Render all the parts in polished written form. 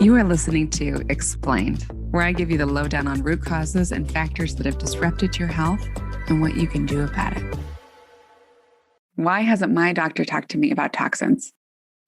You are listening to Explained, where I give you the lowdown on root causes and factors that have disrupted your health and what you can do about it. Why hasn't my doctor talked to me about toxins?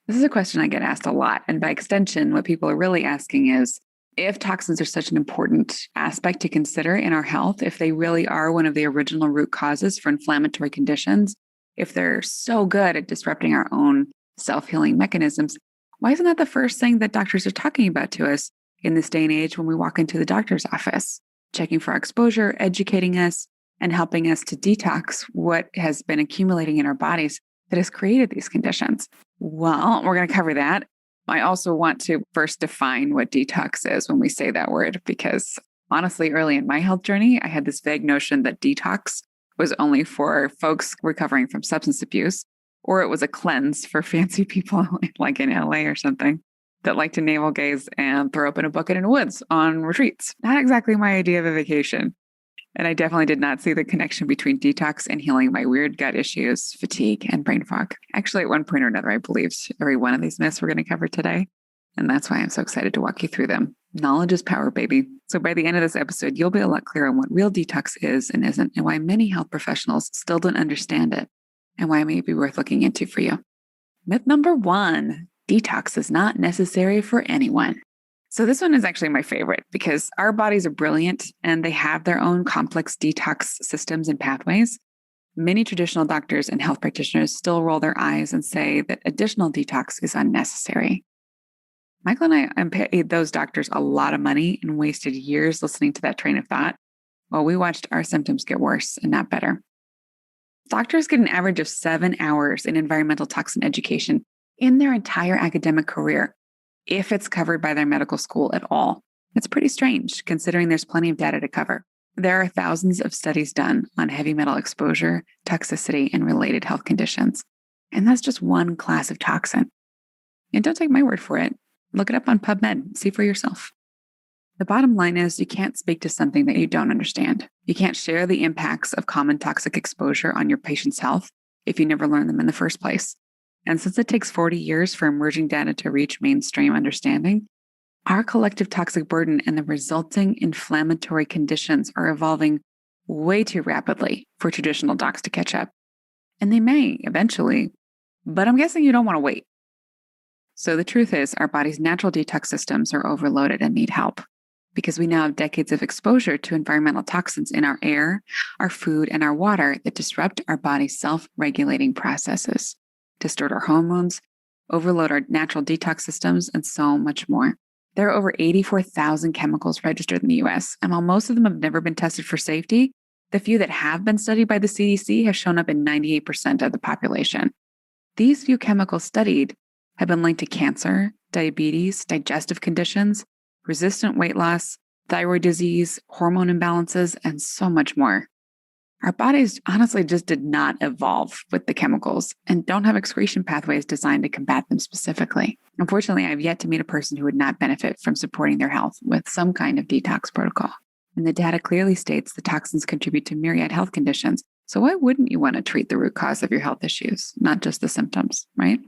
This is a question I get asked a lot. And by extension, what people are really asking is, if toxins are such an important aspect to consider in our health, if they really are one of the original root causes for inflammatory conditions, if they're so good at disrupting our own self-healing mechanisms, why isn't that the first thing that doctors are talking about to us in this day and age when we walk into the doctor's office? Checking for our exposure, educating us, and helping us to detox what has been accumulating in our bodies that has created these conditions. Well, we're going to cover that. I also want to first define what detox is when we say that word, because honestly, early in my health journey, I had this vague notion that detox was only for folks recovering from substance abuse, or it was a cleanse for fancy people like in LA or something that like to navel gaze and throw up in a bucket in the woods on retreats. Not exactly my idea of a vacation. And I definitely did not see the connection between detox and healing my weird gut issues, fatigue, and brain fog. Actually, at one point or another, I believed every one of these myths we're going to cover today. And that's why I'm so excited to walk you through them. Knowledge is power, baby. So by the end of this episode, you'll be a lot clearer on what real detox is and isn't, and why many health professionals still don't understand it, and why it may be worth looking into for you. Myth number 1, detox is not necessary for anyone. So this one is actually my favorite because our bodies are brilliant and they have their own complex detox systems and pathways. Many traditional doctors and health practitioners still roll their eyes and say that additional detox is unnecessary. Michael and I paid those doctors a lot of money and wasted years listening to that train of thought while we watched our symptoms get worse and not better. Doctors get an average of 7 hours in environmental toxin education in their entire academic career, if it's covered by their medical school at all. It's pretty strange considering there's plenty of data to cover. There are thousands of studies done on heavy metal exposure, toxicity, and related health conditions. And that's just one class of toxin. And don't take my word for it. Look it up on PubMed, see for yourself. The bottom line is you can't speak to something that you don't understand. You can't share the impacts of common toxic exposure on your patient's health if you never learned them in the first place. And since it takes 40 years for emerging data to reach mainstream understanding, our collective toxic burden and the resulting inflammatory conditions are evolving way too rapidly for traditional docs to catch up. And they may eventually, but I'm guessing you don't want to wait. So the truth is, our body's natural detox systems are overloaded and need help because we now have decades of exposure to environmental toxins in our air, our food, and our water that disrupt our body's self-regulating processes, distort our hormones, overload our natural detox systems, and so much more. There are over 84,000 chemicals registered in the US, and while most of them have never been tested for safety, the few that have been studied by the CDC have shown up in 98% of the population. These few chemicals studied have been linked to cancer, diabetes, digestive conditions, resistant weight loss, thyroid disease, hormone imbalances, and so much more. Our bodies honestly just did not evolve with the chemicals and don't have excretion pathways designed to combat them specifically. Unfortunately, I've yet to meet a person who would not benefit from supporting their health with some kind of detox protocol. And the data clearly states the toxins contribute to myriad health conditions. So why wouldn't you want to treat the root cause of your health issues, not just the symptoms, right?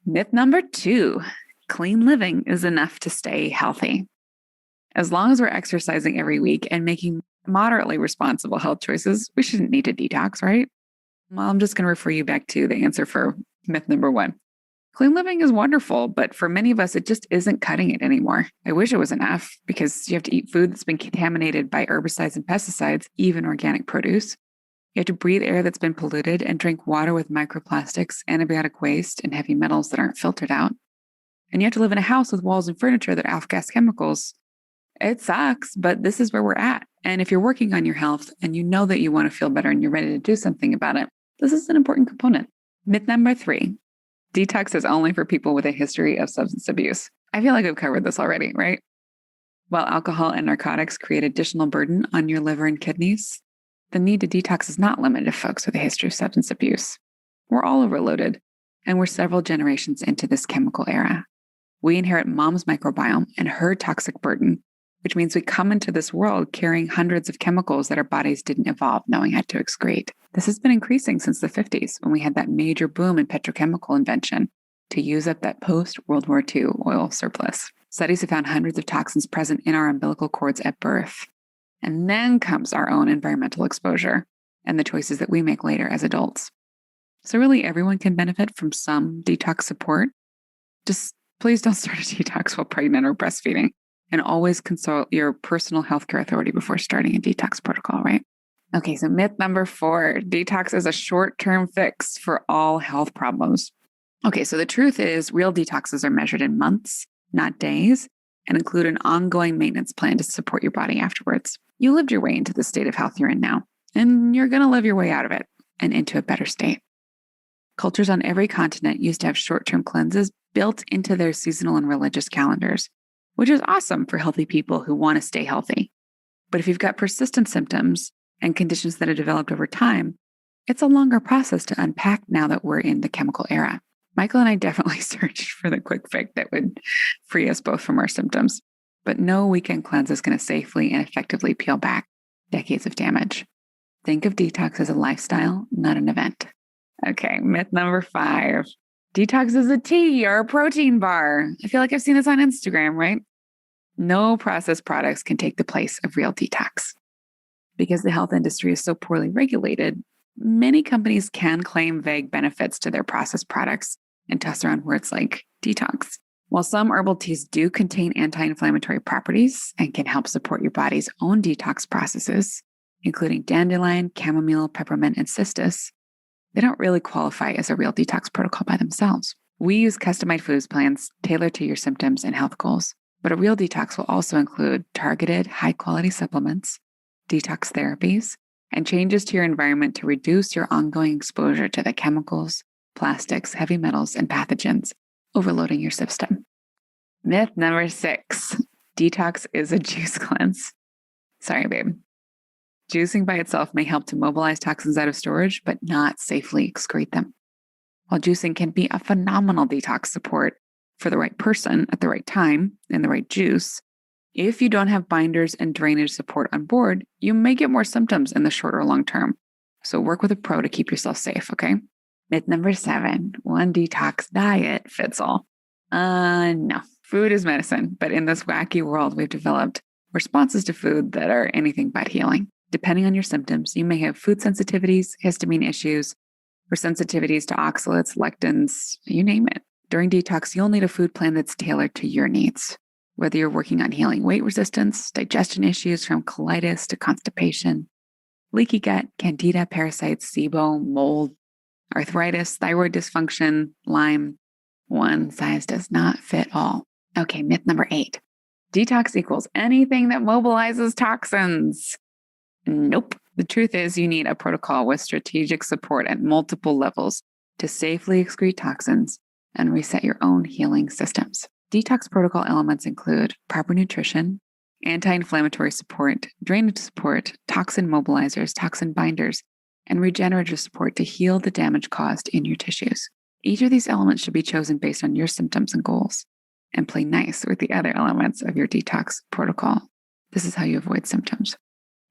Myth number 2, clean living is enough to stay healthy. As long as we're exercising every week and making moderately responsible health choices, we shouldn't need to detox, right? Well, I'm just going to refer you back to the answer for myth number 1. Clean living is wonderful, but for many of us, it just isn't cutting it anymore. I wish it was enough because you have to eat food that's been contaminated by herbicides and pesticides, even organic produce. You have to breathe air that's been polluted and drink water with microplastics, antibiotic waste, and heavy metals that aren't filtered out. And you have to live in a house with walls and furniture that off-gas chemicals. It sucks, but this is where we're at. And if you're working on your health and you know that you want to feel better and you're ready to do something about it, this is an important component. Myth number 3, detox is only for people with a history of substance abuse. I feel like we've covered this already, right? While alcohol and narcotics create additional burden on your liver and kidneys, the need to detox is not limited to folks with a history of substance abuse. We're all overloaded, and we're several generations into this chemical era. We inherit mom's microbiome and her toxic burden, which means we come into this world carrying hundreds of chemicals that our bodies didn't evolve knowing how to excrete. This has been increasing since the 50s when we had that major boom in petrochemical invention to use up that post-World War II oil surplus. Studies have found hundreds of toxins present in our umbilical cords at birth. And then comes our own environmental exposure and the choices that we make later as adults. So really everyone can benefit from some detox support. Just please don't start a detox while pregnant or breastfeeding, and always consult your personal healthcare authority before starting a detox protocol, right? Okay, so myth number 4, detox is a short-term fix for all health problems. Okay, so the truth is real detoxes are measured in months, not days, and include an ongoing maintenance plan to support your body afterwards. You lived your way into the state of health you're in now, and you're going to live your way out of it and into a better state. Cultures on every continent used to have short-term cleanses built into their seasonal and religious calendars, which is awesome for healthy people who want to stay healthy. But if you've got persistent symptoms and conditions that have developed over time, it's a longer process to unpack now that we're in the chemical era. Michael and I definitely searched for the quick fix that would free us both from our symptoms, but no weekend cleanse is going to safely and effectively peel back decades of damage. Think of detox as a lifestyle, not an event. Okay, myth number 5. Detox is a tea or a protein bar. I feel like I've seen this on Instagram, right? No processed products can take the place of real detox. Because the health industry is so poorly regulated, many companies can claim vague benefits to their processed products and toss around words like detox. While some herbal teas do contain anti-inflammatory properties and can help support your body's own detox processes, including dandelion, chamomile, peppermint, and cistus, they don't really qualify as a real detox protocol by themselves. We use customized foods plans tailored to your symptoms and health goals, but a real detox will also include targeted, high-quality supplements, detox therapies, and changes to your environment to reduce your ongoing exposure to the chemicals, plastics, heavy metals, and pathogens overloading your system. Myth number 6, detox is a juice cleanse. Sorry, babe. Juicing by itself may help to mobilize toxins out of storage, but not safely excrete them. While juicing can be a phenomenal detox support for the right person at the right time in the right juice, if you don't have binders and drainage support on board, you may get more symptoms in the short or long term. So work with a pro to keep yourself safe, okay? Myth number 7, one detox diet fits all. No, food is medicine, but in this wacky world, we've developed responses to food that are anything but healing. Depending on your symptoms, you may have food sensitivities, histamine issues, or sensitivities to oxalates, lectins, you name it. During detox, you'll need a food plan that's tailored to your needs. Whether you're working on healing weight resistance, digestion issues from colitis to constipation, leaky gut, candida, parasites, SIBO, mold, arthritis, thyroid dysfunction, Lyme, one size does not fit all. Okay, myth number 8. Detox equals anything that mobilizes toxins. Nope. The truth is you need a protocol with strategic support at multiple levels to safely excrete toxins and reset your own healing systems. Detox protocol elements include proper nutrition, anti-inflammatory support, drainage support, toxin mobilizers, toxin binders, and regenerative support to heal the damage caused in your tissues. Each of these elements should be chosen based on your symptoms and goals and play nice with the other elements of your detox protocol. This is how you avoid symptoms.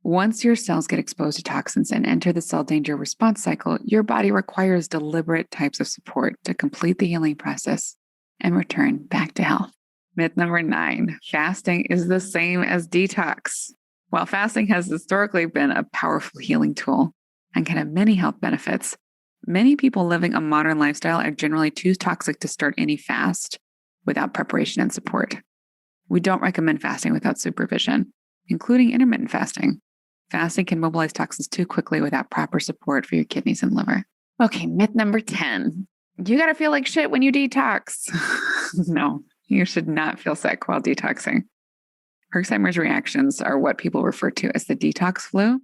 Once your cells get exposed to toxins and enter the cell danger response cycle, your body requires deliberate types of support to complete the healing process and return back to health. Myth number 9, fasting is the same as detox. While fasting has historically been a powerful healing tool and can have many health benefits, many people living a modern lifestyle are generally too toxic to start any fast without preparation and support. We don't recommend fasting without supervision, including intermittent fasting. Fasting can mobilize toxins too quickly without proper support for your kidneys and liver. Okay, myth number 10. You got to feel like shit when you detox. No, you should not feel sick while detoxing. Herxheimer's reactions are what people refer to as the detox flu,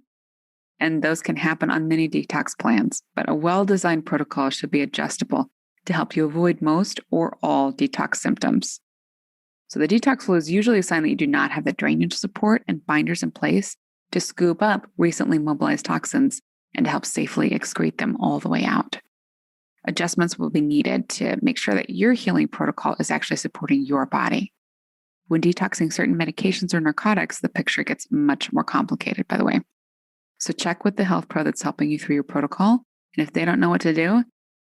and those can happen on many detox plans, but a well-designed protocol should be adjustable to help you avoid most or all detox symptoms. So the detox flu is usually a sign that you do not have the drainage support and binders in place to scoop up recently mobilized toxins and to help safely excrete them all the way out. Adjustments will be needed to make sure that your healing protocol is actually supporting your body. When detoxing certain medications or narcotics, the picture gets much more complicated, by the way. So check with the health pro that's helping you through your protocol. And if they don't know what to do,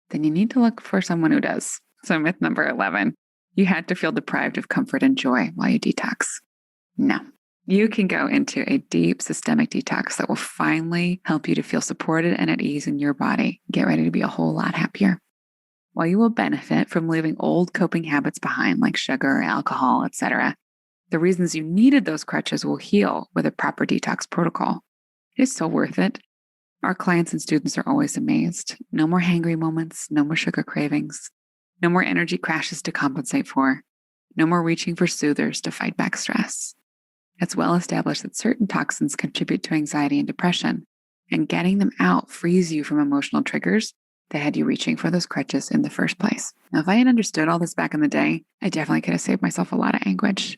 then you need to look for someone who does. So myth number 11, You had to feel deprived of comfort and joy while you detox. No. You can go into a deep systemic detox that will finally help you to feel supported and at ease in your body. Get ready to be a whole lot happier. While you will benefit from leaving old coping habits behind like sugar, alcohol, etc., the reasons you needed those crutches will heal with a proper detox protocol. It is so worth it. Our clients and students are always amazed. No more hangry moments, no more sugar cravings, no more energy crashes to compensate for, no more reaching for soothers to fight back stress. It's well established that certain toxins contribute to anxiety and depression, and getting them out frees you from emotional triggers that had you reaching for those crutches in the first place. Now, if I had understood all this back in the day, I definitely could have saved myself a lot of anguish.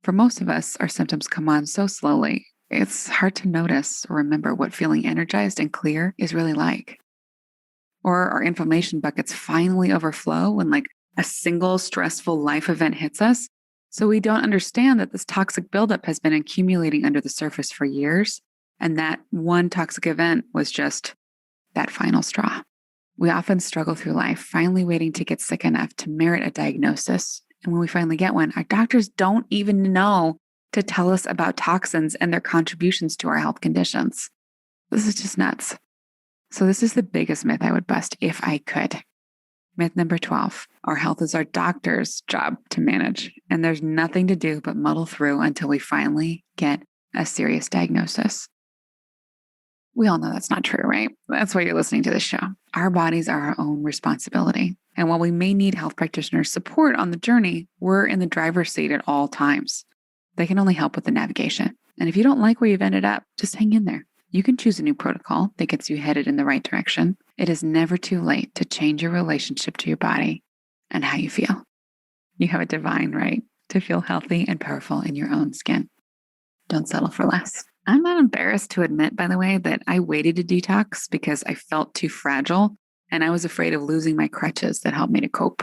For most of us, our symptoms come on so slowly, it's hard to notice or remember what feeling energized and clear is really like. Or our inflammation buckets finally overflow when like a single stressful life event hits us. So we don't understand that this toxic buildup has been accumulating under the surface for years. And that one toxic event was just that final straw. We often struggle through life, finally waiting to get sick enough to merit a diagnosis. And when we finally get one, our doctors don't even know to tell us about toxins and their contributions to our health conditions. This is just nuts. So this is the biggest myth I would bust if I could. Myth number 12, our health is our doctor's job to manage, and there's nothing to do but muddle through until we finally get a serious diagnosis. We all know that's not true, right? That's why you're listening to this show. Our bodies are our own responsibility. And while we may need health practitioners' support on the journey, we're in the driver's seat at all times. They can only help with the navigation. And if you don't like where you've ended up, just hang in there. You can choose a new protocol that gets you headed in the right direction. It is never too late to change your relationship to your body and how you feel. You have a divine right to feel healthy and powerful in your own skin. Don't settle for less. I'm not embarrassed to admit, by the way, that I waited to detox because I felt too fragile and I was afraid of losing my crutches that helped me to cope.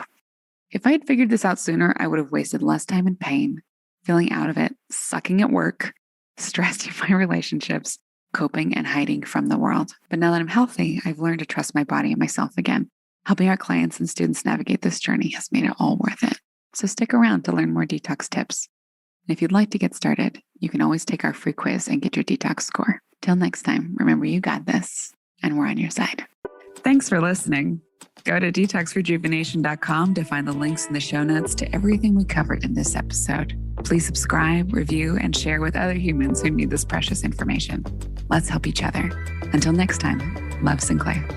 If I had figured this out sooner, I would have wasted less time in pain, feeling out of it, sucking at work, stressed in my relationships, coping and hiding from the world. But now that I'm healthy, I've learned to trust my body and myself again. Helping our clients and students navigate this journey has made it all worth it. So stick around to learn more detox tips. And if you'd like to get started, you can always take our free quiz and get your detox score. Till next time, remember you got this, and we're on your side. Thanks for listening. Go to detoxrejuvenation.com to find the links in the show notes to everything we covered in this episode. Please subscribe, review, and share with other humans who need this precious information. Let's help each other. Until next time, love, Sinclair.